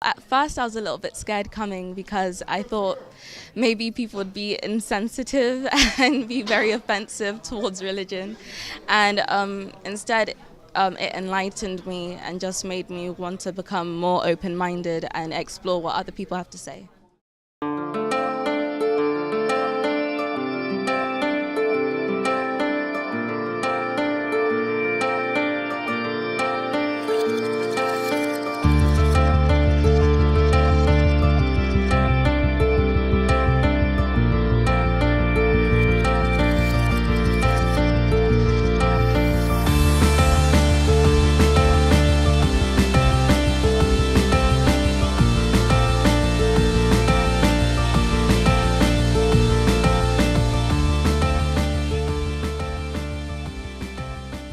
At first I was a little bit scared coming because I thought maybe people would be insensitive and be very offensive towards religion, and instead it enlightened me and just made me want to become more open-minded and explore what other people have to say.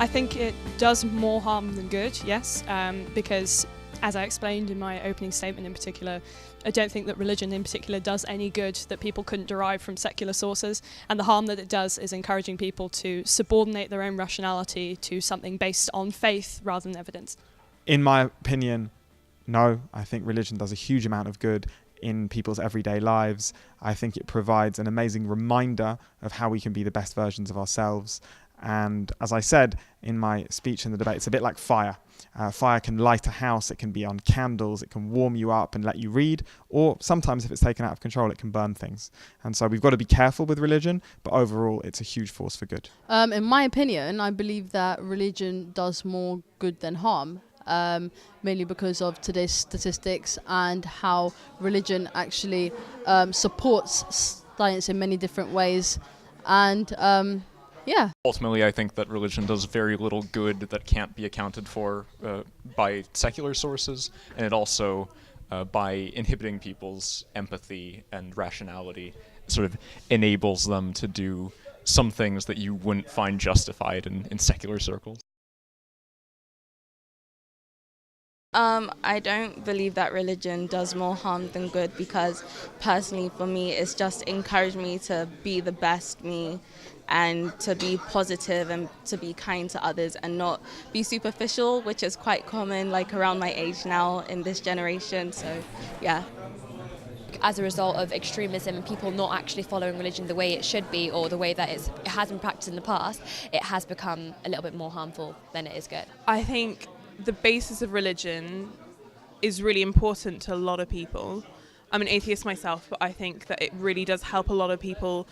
I think it does more harm than good, yes, because as I explained in my opening statement in particular, I don't think that religion in particular does any good that people couldn't derive from secular sources, and the harm that it does is encouraging people to subordinate their own rationality to something based on faith rather than evidence. In my opinion, no, I think religion does a huge amount of good in people's everyday lives. I think it provides an amazing reminder of how we can be the best versions of ourselves. And as I said in my speech in the debate, it's a bit like fire. Fire can light a house, it can be on candles, it can warm you up and let you read, or sometimes if it's taken out of control, it can burn things. And so we've got to be careful with religion, but overall it's a huge force for good. In my opinion, I believe that religion does more good than harm. Mainly because of today's statistics and how religion actually supports science in many different ways. And yeah. Ultimately, I think that religion does very little good that can't be accounted for by secular sources, and it also, by inhibiting people's empathy and rationality, sort of enables them to do some things that you wouldn't find justified in secular circles. I don't believe that religion does more harm than good, because personally for me it's just encouraged me to be the best me and to be positive and to be kind to others and not be superficial, which is quite common like around my age now in this generation. So yeah. As a result of extremism and people not actually following religion the way it should be or the way that it has been practiced in the past, it has become a little bit more harmful than it is good. I think the basis of religion is really important to a lot of people. I'm an atheist myself, but I think that it really does help a lot of people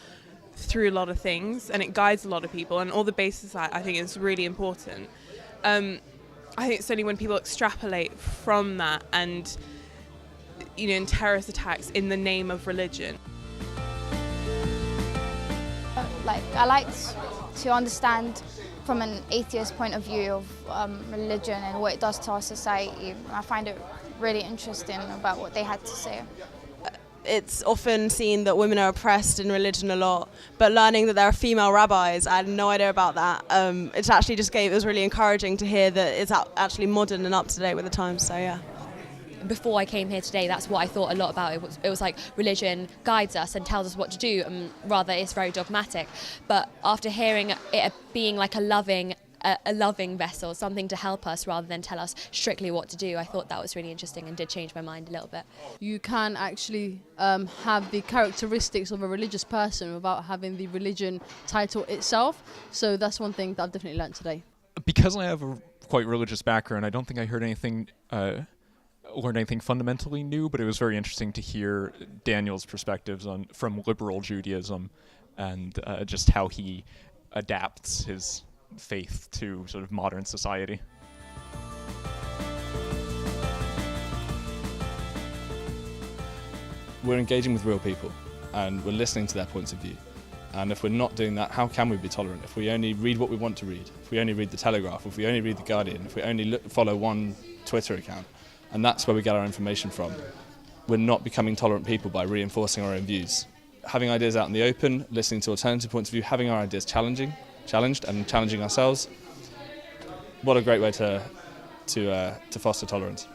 through a lot of things, and it guides a lot of people, and all the basis I think is really important. I think it's only when people extrapolate from that and, you know, in terrorist attacks in the name of religion. I like to understand from an atheist point of view of religion and what it does to our society. I find it really interesting about what they had to say. It's often seen that women are oppressed in religion a lot, but learning that there are female rabbis, I had no idea about that. It was really encouraging to hear that it's actually modern and up to date with the times, so yeah. Before I came here today, that's what I thought a lot about. It was like religion guides us and tells us what to do, and rather it's very dogmatic. But after hearing it being like a loving vessel, something to help us rather than tell us strictly what to do, I thought that was really interesting and did change my mind a little bit. You can actually have the characteristics of a religious person without having the religion title itself. So that's one thing that I've definitely learned today. Because I have a quite religious background, I don't think I heard anything learned anything fundamentally new, but it was very interesting to hear Daniel's perspectives from liberal Judaism and just how he adapts his faith to sort of modern society. We're engaging with real people and we're listening to their points of view. And if we're not doing that, how can we be tolerant? If we only read what we want to read, if we only read the Telegraph, if we only read the Guardian, if we only follow one Twitter account, and that's where we get our information from, we're not becoming tolerant people by reinforcing our own views. Having ideas out in the open, listening to alternative points of view, having our ideas challenged and challenging ourselves, what a great way to foster tolerance.